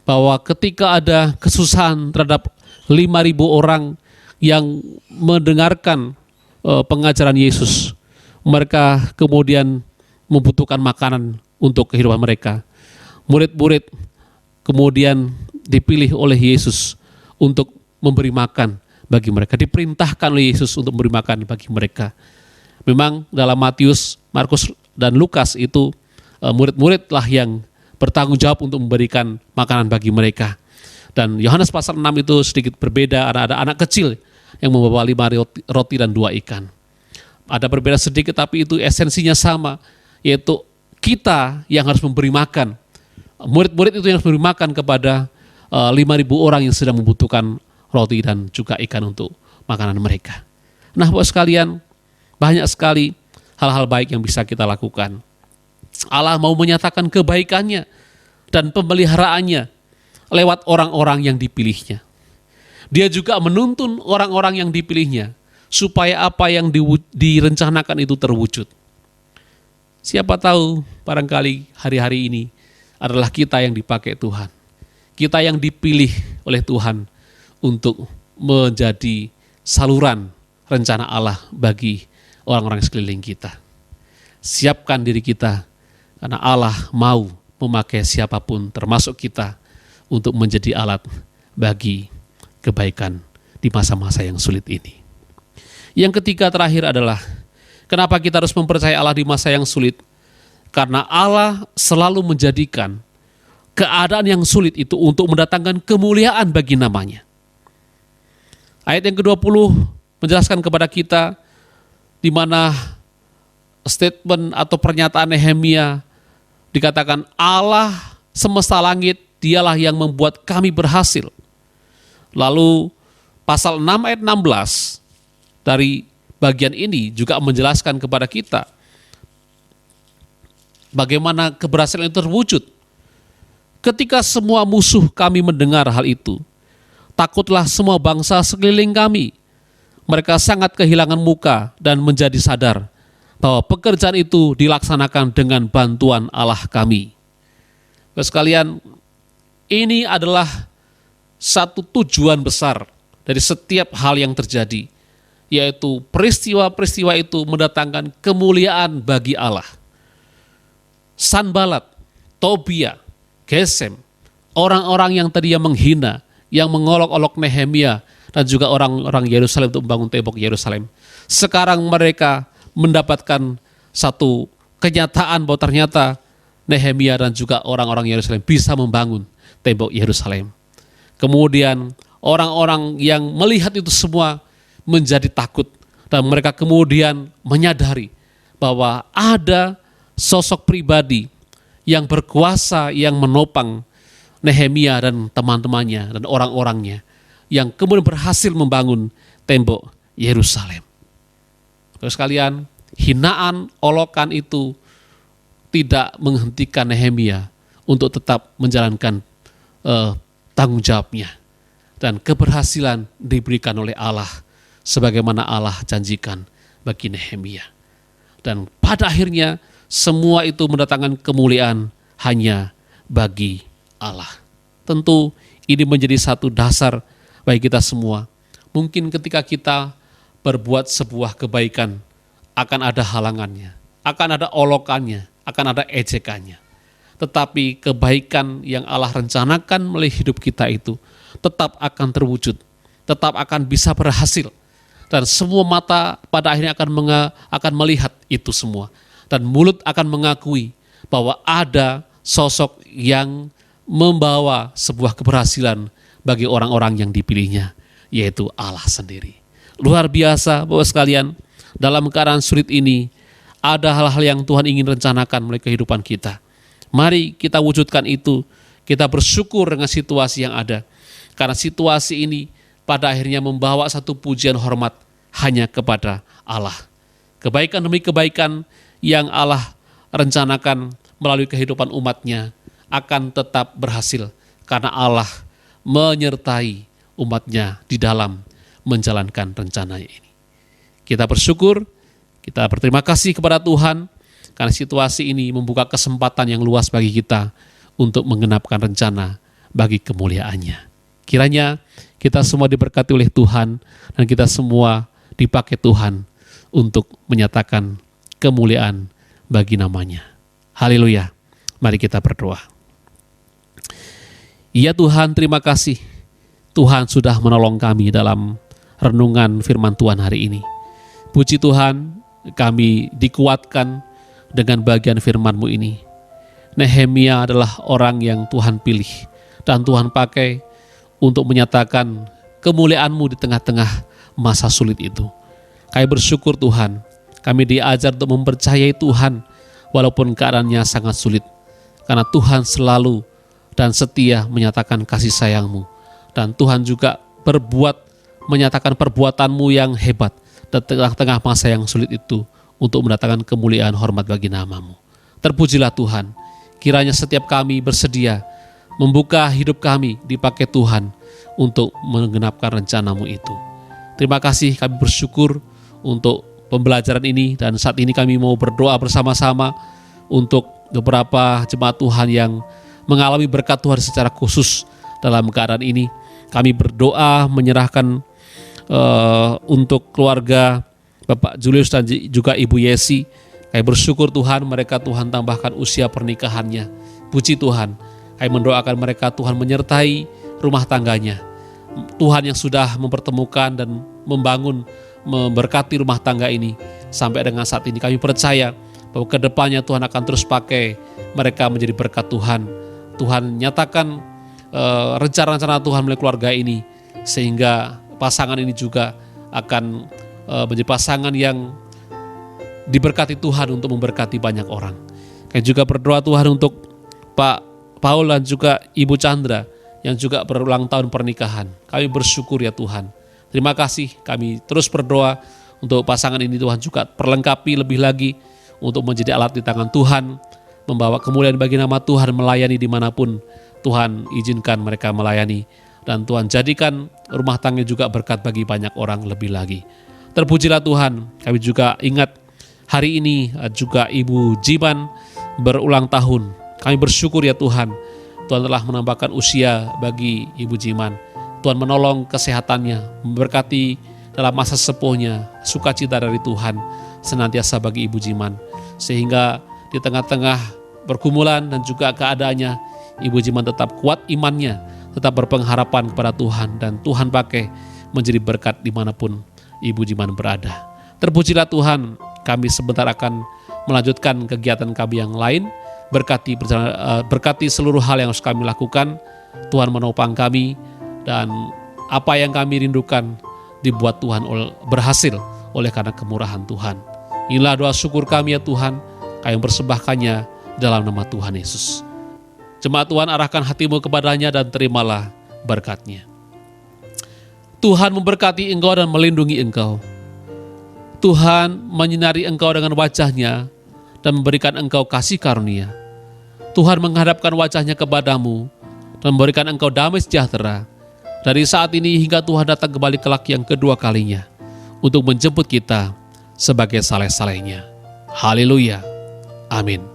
[SPEAKER 4] bahwa ketika ada kesusahan terhadap 5.000 orang yang mendengarkan pengajaran Yesus, mereka kemudian membutuhkan makanan untuk kehidupan mereka. Murid-murid kemudian dipilih oleh Yesus untuk memberi makan bagi mereka, diperintahkan oleh Yesus untuk memberi makan bagi mereka. Memang dalam Matius, Markus, dan Lukas itu murid-muridlah yang bertanggung jawab untuk memberikan makanan bagi mereka. Dan Yohanes pasal 6 itu sedikit berbeda, ada anak kecil yang membawa 5 roti dan 2 ikan. Ada berbeda sedikit tapi itu esensinya sama, yaitu kita yang harus memberi makan. Murid-murid itu yang harus memberi makan kepada 5.000 orang yang sedang membutuhkan roti dan juga ikan untuk makanan mereka. Nah, Bapak sekalian, banyak sekali hal-hal baik yang bisa kita lakukan. Allah mau menyatakan kebaikannya dan pemeliharaannya lewat orang-orang yang dipilihnya. Dia juga menuntun orang-orang yang dipilihnya supaya apa yang direncanakan itu terwujud. Siapa tahu barangkali hari-hari ini adalah kita yang dipakai Tuhan. Kita yang dipilih oleh Tuhan untuk menjadi saluran rencana Allah bagi orang-orang sekeliling kita. Siapkan diri kita karena Allah mau memakai siapapun termasuk kita untuk menjadi alat bagi kebaikan di masa-masa yang sulit ini. Yang ketiga terakhir adalah kenapa kita harus mempercayai Allah di masa yang sulit? Karena Allah selalu menjadikan keadaan yang sulit itu untuk mendatangkan kemuliaan bagi namanya. Ayat yang ke-20 menjelaskan kepada kita di mana statement atau pernyataan Nehemia dikatakan Allah semesta langit, dialah yang membuat kami berhasil. Lalu pasal 6 ayat 16 dari bagian ini juga menjelaskan kepada kita bagaimana keberhasilan itu terwujud. Ketika semua musuh kami mendengar hal itu, takutlah semua bangsa sekeliling kami. Mereka sangat kehilangan muka dan menjadi sadar bahwa pekerjaan itu dilaksanakan dengan bantuan Allah kami. Sekalian, ini adalah satu tujuan besar dari setiap hal yang terjadi, yaitu peristiwa-peristiwa itu mendatangkan kemuliaan bagi Allah. Sanbalat, Tobia, Gesem, orang-orang yang tadinya menghina, yang mengolok-olok Nehemia dan juga orang-orang Yerusalem untuk membangun tembok Yerusalem, sekarang mereka mendapatkan satu kenyataan bahwa ternyata Nehemia dan juga orang-orang Yerusalem bisa membangun tembok Yerusalem. Kemudian orang-orang yang melihat itu semua menjadi takut dan mereka kemudian menyadari bahwa ada sosok pribadi yang berkuasa yang menopang Nehemia dan teman-temannya dan orang-orangnya yang kemudian berhasil membangun tembok Yerusalem. Terus sekalian, hinaan, olokan itu tidak menghentikan Nehemia untuk tetap menjalankan tanggung jawabnya. Dan keberhasilan diberikan oleh Allah sebagaimana Allah janjikan bagi Nehemia. Dan pada akhirnya semua itu mendatangkan kemuliaan hanya bagi Allah. Tentu ini menjadi satu dasar bagi kita semua. Mungkin ketika kita berbuat sebuah kebaikan akan ada halangannya, akan ada olokannya, akan ada ejekannya. Tetapi kebaikan yang Allah rencanakan melalui hidup kita itu tetap akan terwujud, tetap akan bisa berhasil. Dan semua mata pada akhirnya akan melihat itu semua. Dan mulut akan mengakui bahwa ada sosok yang membawa sebuah keberhasilan bagi orang-orang yang dipilihnya, yaitu Allah sendiri. Luar biasa Bapak sekalian, dalam keadaan sulit ini ada hal-hal yang Tuhan ingin rencanakan melalui kehidupan kita. Mari kita wujudkan itu, kita bersyukur dengan situasi yang ada. Karena situasi ini pada akhirnya membawa satu pujian hormat hanya kepada Allah. Kebaikan demi kebaikan yang Allah rencanakan melalui kehidupan umatnya akan tetap berhasil karena Allah menyertai umatnya di dalam menjalankan rencananya ini. Kita bersyukur, kita berterima kasih kepada Tuhan karena situasi ini membuka kesempatan yang luas bagi kita untuk menggenapkan rencana bagi kemuliaannya. Kiranya kita semua diberkati oleh Tuhan dan kita semua dipakai Tuhan untuk menyatakan kemuliaan bagi namanya. Haleluya. Mari kita berdoa. Ya Tuhan, terima kasih. Tuhan sudah menolong kami dalam renungan firman Tuhan hari ini. Puji Tuhan, kami dikuatkan dengan bagian firman-Mu ini. Nehemia adalah orang yang Tuhan pilih dan Tuhan pakai untuk menyatakan kemuliaan-Mu di tengah-tengah masa sulit itu. Kami bersyukur Tuhan, kami diajar untuk mempercayai Tuhan walaupun keadaannya sangat sulit. Karena Tuhan selalu dan setia menyatakan kasih sayang-Mu. Dan Tuhan juga menyatakan perbuatan-Mu yang hebat di tengah-tengah masa yang sulit itu untuk mendatangkan kemuliaan hormat bagi nama-Mu. Terpujilah Tuhan, kiranya setiap kami bersedia membuka hidup kami dipakai Tuhan untuk menggenapkan rencana-Mu itu. Terima kasih, kami bersyukur untuk pembelajaran ini dan saat ini kami mau berdoa bersama-sama untuk beberapa jemaat Tuhan yang mengalami berkat Tuhan secara khusus dalam keadaan ini. Kami berdoa menyerahkan untuk keluarga Bapak Julius dan juga Ibu Yesi. Kami bersyukur Tuhan, mereka Tuhan tambahkan usia pernikahannya. Puji Tuhan, kami mendoakan mereka Tuhan menyertai rumah tangganya. Tuhan yang sudah mempertemukan dan memberkati rumah tangga ini sampai dengan saat ini. Kami percaya bahwa ke depannya Tuhan akan terus pakai mereka menjadi berkat Tuhan. Tuhan nyatakan rencana-rencana Tuhan melalui keluarga ini sehingga pasangan ini juga akan menjadi pasangan yang diberkati Tuhan untuk memberkati banyak orang. Kami juga berdoa Tuhan untuk Pak Paul dan juga Ibu Chandra yang juga berulang tahun pernikahan. Kami bersyukur ya Tuhan. Terima kasih, kami terus berdoa untuk pasangan ini Tuhan juga perlengkapi lebih lagi untuk menjadi alat di tangan Tuhan, membawa kemuliaan bagi nama Tuhan, melayani dimanapun Tuhan izinkan mereka melayani. Dan Tuhan jadikan rumah tangga juga berkat bagi banyak orang lebih lagi. Terpujilah Tuhan, kami juga ingat hari ini juga Ibu Jiman berulang tahun. Kami bersyukur ya Tuhan, Tuhan telah menambahkan usia bagi Ibu Jiman. Tuhan menolong kesehatannya, memberkati dalam masa sepuhnya, sukacita dari Tuhan senantiasa bagi Ibu Jiman. Sehingga di tengah-tengah pergumulan dan juga keadaannya Ibu Jiman tetap kuat imannya, tetap berpengharapan kepada Tuhan, dan Tuhan pakai menjadi berkat dimanapun Ibu Jiman berada. Terpujilah Tuhan, kami sebentar akan melanjutkan kegiatan kami yang lain. Berkati seluruh hal yang harus kami lakukan. Tuhan menopang kami, dan apa yang kami rindukan dibuat Tuhan berhasil oleh karena kemurahan Tuhan. Inilah doa syukur kami ya Tuhan, kami persembahkannya dalam nama Tuhan Yesus. Jemaat Tuhan, arahkan hatimu kepadanya dan terimalah berkat-Nya. Tuhan memberkati engkau dan melindungi engkau. Tuhan menyinari engkau dengan wajah-Nya dan memberikan engkau kasih karunia. Tuhan menghadapkan wajah-Nya kepadamu dan memberikan engkau damai sejahtera. Dari saat ini hingga Tuhan datang kembali kelak yang kedua kalinya untuk menjemput kita sebagai saleh-salehnya. Haleluya. Amin.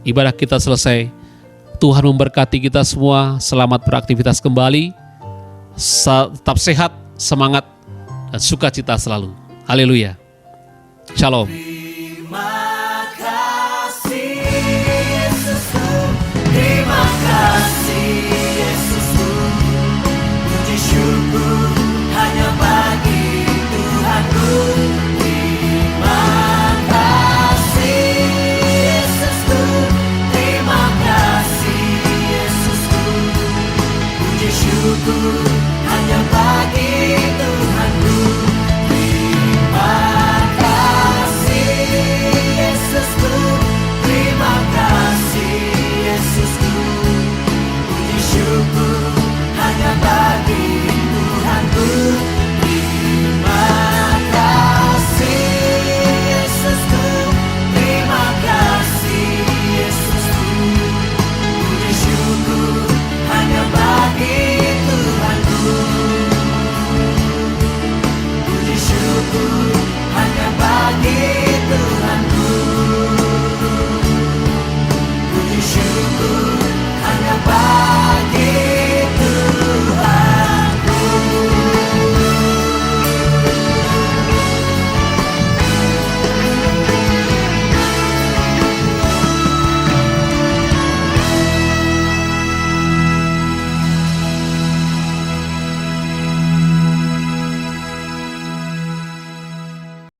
[SPEAKER 4] Ibadah kita selesai. Tuhan memberkati kita semua. Selamat beraktivitas kembali. Tetap sehat, semangat, dan sukacita selalu. Haleluya. Shalom.
[SPEAKER 2] Terima kasih Yesusku, terima kasih Yesusku. Puji syukur hanya bagi Tuhanku. Terima kasih Yesusku, terima kasih Yesusku. Puji syukur hanya bagi Tuhanku. Terima kasih Yesusku, terima kasih Yesusku. Puji syukur hanya bagi Tuhanku. Terima kasih Yesusku, terima kasih Yesusku. Puji syukur hanya bagi Tuhanku. Puji syukur